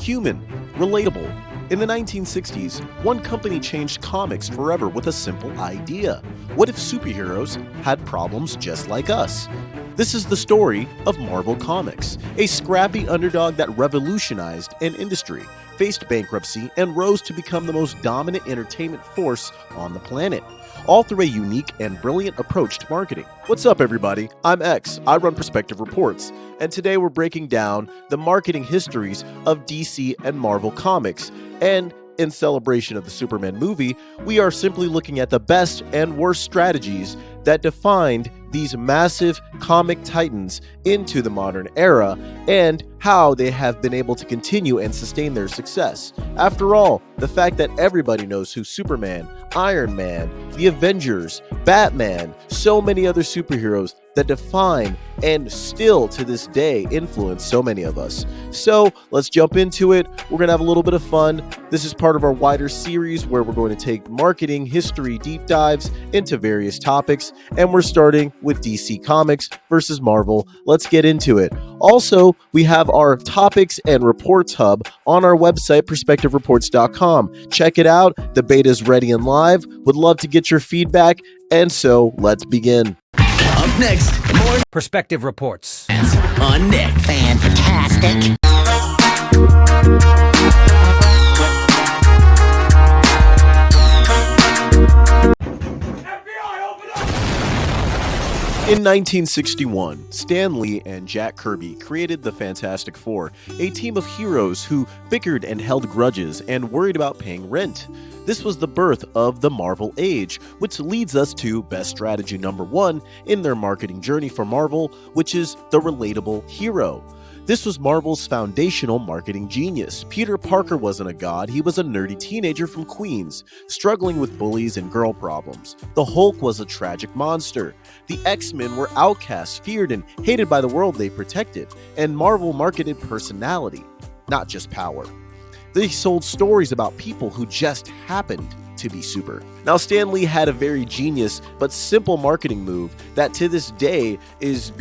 human, relatable. In the 1960s, one company changed comics forever with a simple idea. What if superheroes had problems just like us? This is the story of Marvel Comics, a scrappy underdog that revolutionized an industry, faced bankruptcy, and rose to become the most dominant entertainment force on the planet, all through a unique and brilliant approach to marketing. What's up, everybody? I'm X. I run Perspective Reports, and today we're breaking down the marketing histories of DC and Marvel Comics. And in celebration of the Superman movie, we are simply looking at the best and worst strategies that defined these massive comic titans into the modern era and how they have been able to continue and sustain their success. After all, the fact that everybody knows who Superman, Iron Man, the Avengers, Batman, so many other superheroes that define and still to this day influence so many of us. So let's jump into it. We're going to have a little bit of fun. This is part of our wider series where we're going to take marketing history deep dives into various topics, and we're starting with DC Comics versus Marvel. Let's get into it. Also, we have our topics and reports hub on our website, perspectivereports.com. Check it out. The beta is ready and live. Would love to get your feedback. And so let's begin. Up next, more Perspective Reports on Nick. Fantastic. In 1961, Stan Lee and Jack Kirby created the Fantastic Four, a team of heroes who bickered and held grudges and worried about paying rent. This was the birth of the Marvel Age, which leads us to best strategy number one in their marketing journey for Marvel, which is the relatable hero. This was Marvel's foundational marketing genius. Peter Parker wasn't a god, he was a nerdy teenager from Queens, struggling with bullies and girl problems. The Hulk was a tragic monster. The X-Men were outcasts, feared and hated by the world they protected. And Marvel marketed personality, not just power. They sold stories about people who just happened to be super. Now, Stan Lee had a very genius but simple marketing move that to this day is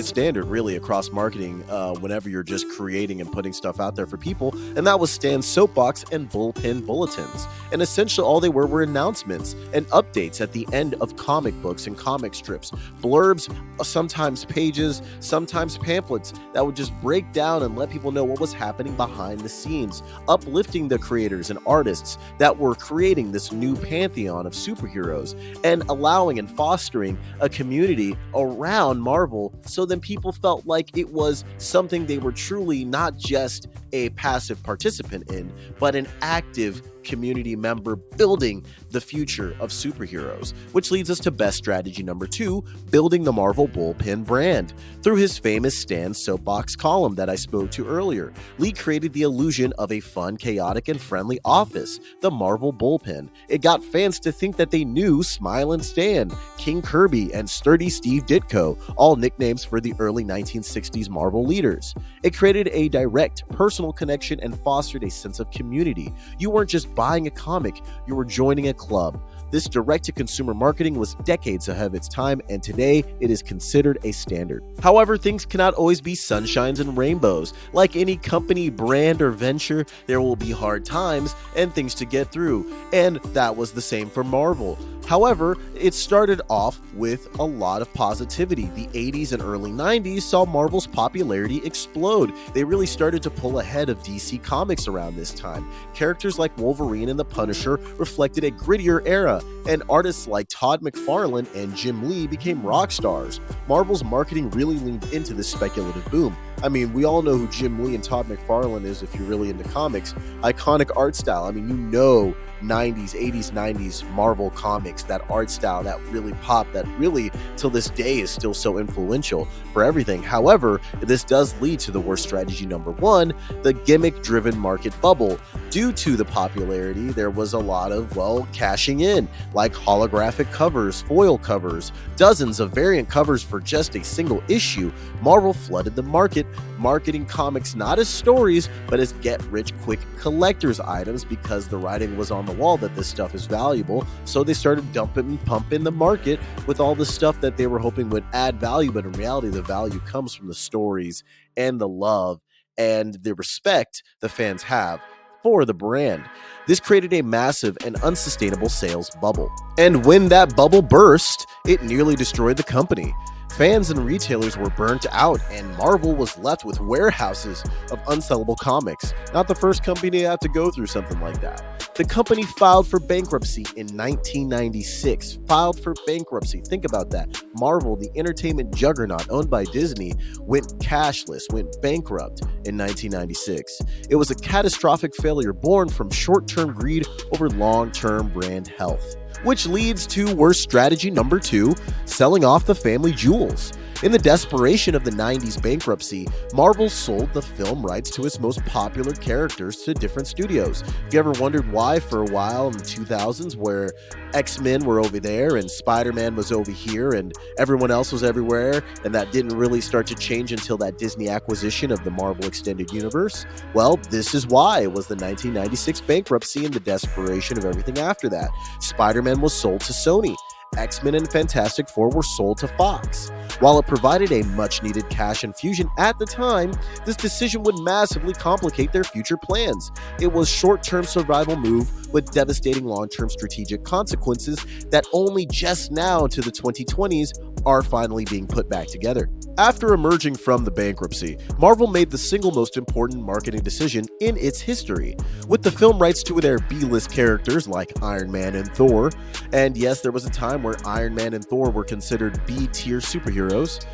standard really across marketing whenever you're just creating and putting stuff out there for people, and that was Stan's soapbox and bullpen bulletins. And essentially all they were announcements and updates at the end of comic books and comic strips, blurbs, sometimes pages, sometimes pamphlets that would just break down and let people know what was happening behind the scenes, uplifting the creators and artists that were creating this new pantheon of superheroes and allowing and fostering a community around Marvel, so then people felt like it was something they were truly not just a passive participant in, but an active community member building the future of superheroes, which leads us to best strategy number two, building the Marvel bullpen brand. Through his famous Stan soapbox column that I spoke to earlier, Lee created the illusion of a fun, chaotic, and friendly office, the Marvel bullpen. It got fans to think that they knew Smilin' Stan, King Kirby, and Sturdy Steve Ditko, all nicknames for the early 1960s Marvel leaders. It created a direct, personal connection and fostered a sense of community. You weren't just buying a comic, you were joining a club. This direct-to-consumer marketing was decades ahead of its time, and today it is considered a standard. However, things cannot always be sunshines and rainbows. Like any company, brand, or venture, there will be hard times and things to get through, and that was the same for Marvel. However, it started off with a lot of positivity. The 80s and early 90s saw Marvel's popularity explode. They really started to pull ahead of DC Comics around this time. Characters like Wolverine and the Punisher reflected a grittier era, and artists like Todd McFarlane and Jim Lee became rock stars. Marvel's marketing really leaned into this speculative boom. I mean, we all know who Jim Lee and Todd McFarlane is if you're really into comics. Iconic art style. I mean, you know 90s, 80s, 90s Marvel comics, that art style that really popped, that really till this day is still so influential for everything. However, this does lead to the worst strategy number one, the gimmick-driven market bubble. Due to the popularity, there was a lot of, cashing in, like holographic covers, foil covers, dozens of variant covers for just a single issue. Marvel flooded the market, marketing comics not as stories, but as get-rich-quick collector's items because the writing was on the wall that this stuff is valuable, so they started dumping and pumping the market with all the stuff that they were hoping would add value, but in reality, the value comes from the stories and the love and the respect the fans have for the brand. This created a massive and unsustainable sales bubble. And when that bubble burst, it nearly destroyed the company. Fans and retailers were burnt out, and Marvel was left with warehouses of unsellable comics. Not the first company to have to go through something like that. The company filed for bankruptcy in 1996. Filed for bankruptcy. Think about that. Marvel, the entertainment juggernaut owned by Disney, went cashless, went bankrupt in 1996. It was a catastrophic failure born from short-term greed over long-term brand health. Which leads to worst strategy number 2, selling off the family jewels. In the desperation of the 90s bankruptcy, Marvel sold the film rights to its most popular characters to different studios. If you ever wondered why for a while in the 2000s, where X-Men were over there and Spider-Man was over here and everyone else was everywhere, and that didn't really start to change until that Disney acquisition of the Marvel Extended Universe, well, this is why. It was the 1996 bankruptcy and the desperation of everything after that. Spider-Man was sold to Sony. X-Men and Fantastic Four were sold to Fox. While it provided a much-needed cash infusion at the time, this decision would massively complicate their future plans. It was a short-term survival move with devastating long-term strategic consequences that only just now, to the 2020s, are finally being put back together. After emerging from the bankruptcy, Marvel made the single most important marketing decision in its history. With the film rights to their B-list characters like Iron Man and Thor, and yes, there was a time where Iron Man and Thor were considered B-tier superheroes,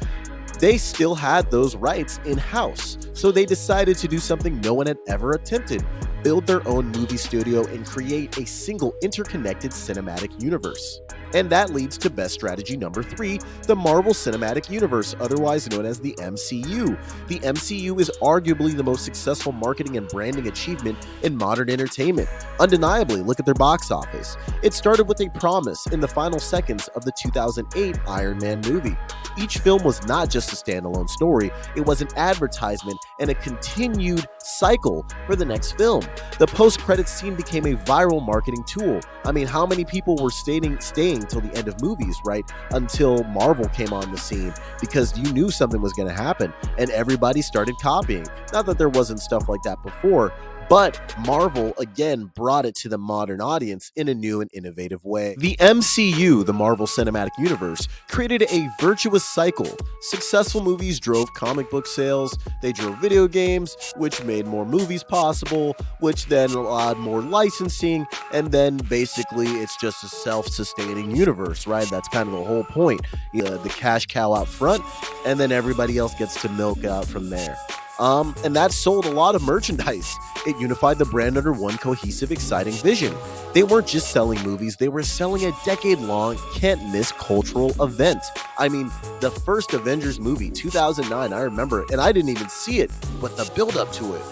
they still had those rights in-house. So they decided to do something no one had ever attempted: build their own movie studio and create a single interconnected cinematic universe. And that leads to best strategy number 3, the Marvel Cinematic Universe, otherwise known as the MCU. The MCU is arguably the most successful marketing and branding achievement in modern entertainment. Undeniably, look at their box office. It started with a promise in the final seconds of the 2008 Iron Man movie. Each film was not just a standalone story, it was an advertisement and a continued cycle for the next film. The post-credits scene became a viral marketing tool. I mean, how many people were staying till the end of movies, right? Until Marvel came on the scene, because you knew something was going to happen and everybody started copying. Not that there wasn't stuff like that before, but Marvel, again, brought it to the modern audience in a new and innovative way. The MCU, the Marvel Cinematic Universe, created a virtuous cycle. Successful movies drove comic book sales, they drove video games, which made more movies possible, which then allowed more licensing, and then basically it's just a self-sustaining universe, right? That's kind of the whole point. The cash cow out front, and then everybody else gets to milk out from there. And that sold a lot of merchandise. It unified the brand under one cohesive, exciting vision. They weren't just selling movies, they were selling a decade-long, can't-miss cultural event. I mean, the first Avengers movie, 2009, I remember it, and I didn't even see it, but the build-up to it,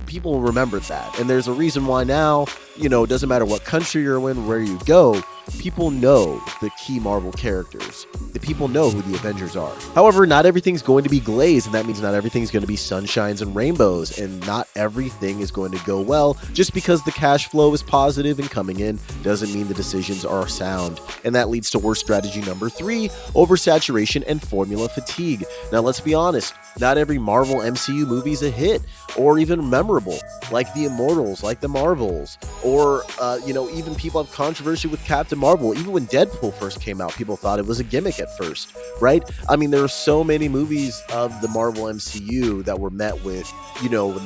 people remembered that. And there's a reason why now, it doesn't matter what country you're in, where you go, people know the key Marvel characters. The people know who the Avengers are. However, not everything's going to be glazed, and that means not everything's going to be sunshines and rainbows, and not everything is going to go well. Just because the cash flow is positive and coming in doesn't mean the decisions are sound. And that leads to worst strategy number 3, oversaturation and formula fatigue. Now, let's be honest, not every Marvel MCU movie is a hit, or even memorable, like the Immortals, like the Marvels, or, even people have controversy with Captain Marvel. Even when Deadpool first came out, people thought it was a gimmick at first, right? I mean, there are so many movies of the Marvel MCU that were met with,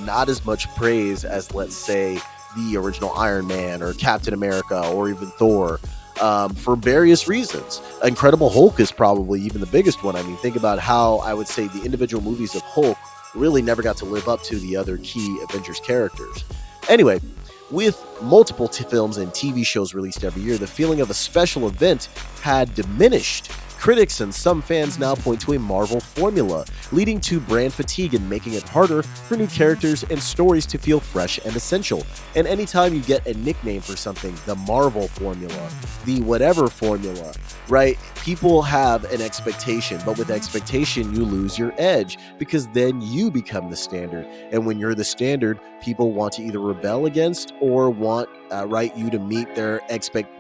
not as much praise as, let's say, the original Iron Man or Captain America or even Thor. For various reasons. Incredible Hulk is probably even the biggest one. I mean, think about how I would say the individual movies of Hulk really never got to live up to the other key Avengers characters. Anyway, with multiple films and TV shows released every year, the feeling of a special event had diminished. Critics and some fans now point to a Marvel formula, leading to brand fatigue and making it harder for new characters and stories to feel fresh and essential. And anytime you get a nickname for something, the Marvel formula, the whatever formula, right? People have an expectation, but with expectation, you lose your edge, because then you become the standard. And when you're the standard, people want to either rebel against or want right, you to meet their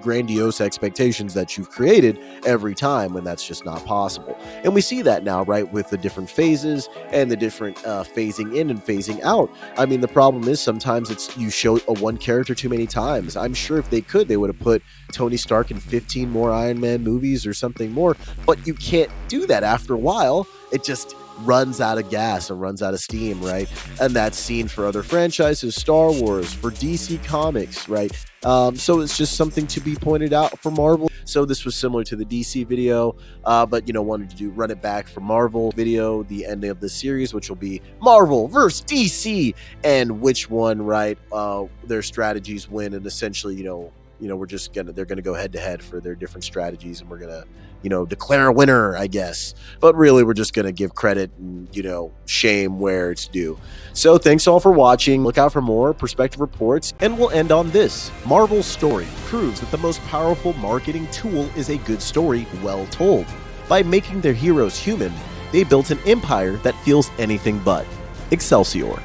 grandiose expectations that you've created every time, when that's just not possible. And we see that now, right, with the different phases and the different phasing in and phasing out. I mean, the problem is sometimes it's you show a one character too many times. I'm sure if they could, they would have put Tony Stark in 15 more Iron Man movies or something more, but you can't do that. After a while, it just runs out of gas and runs out of steam, right? And that's seen for other franchises, Star Wars, for DC Comics, right? So it's just something to be pointed out for Marvel. So this was similar to the DC video, but wanted to run it back for Marvel video, the ending of the series, which will be Marvel versus DC, and which one, right? Their strategies win, and essentially, they're gonna go head to head for their different strategies, and we're gonna declare a winner, I guess. But really, we're just gonna give credit and shame where it's due. So thanks all for watching. Look out for more perspective reports, and we'll end on this. Marvel's story proves that the most powerful marketing tool is a good story well told. By making their heroes human, they built an empire that feels anything but. Excelsior.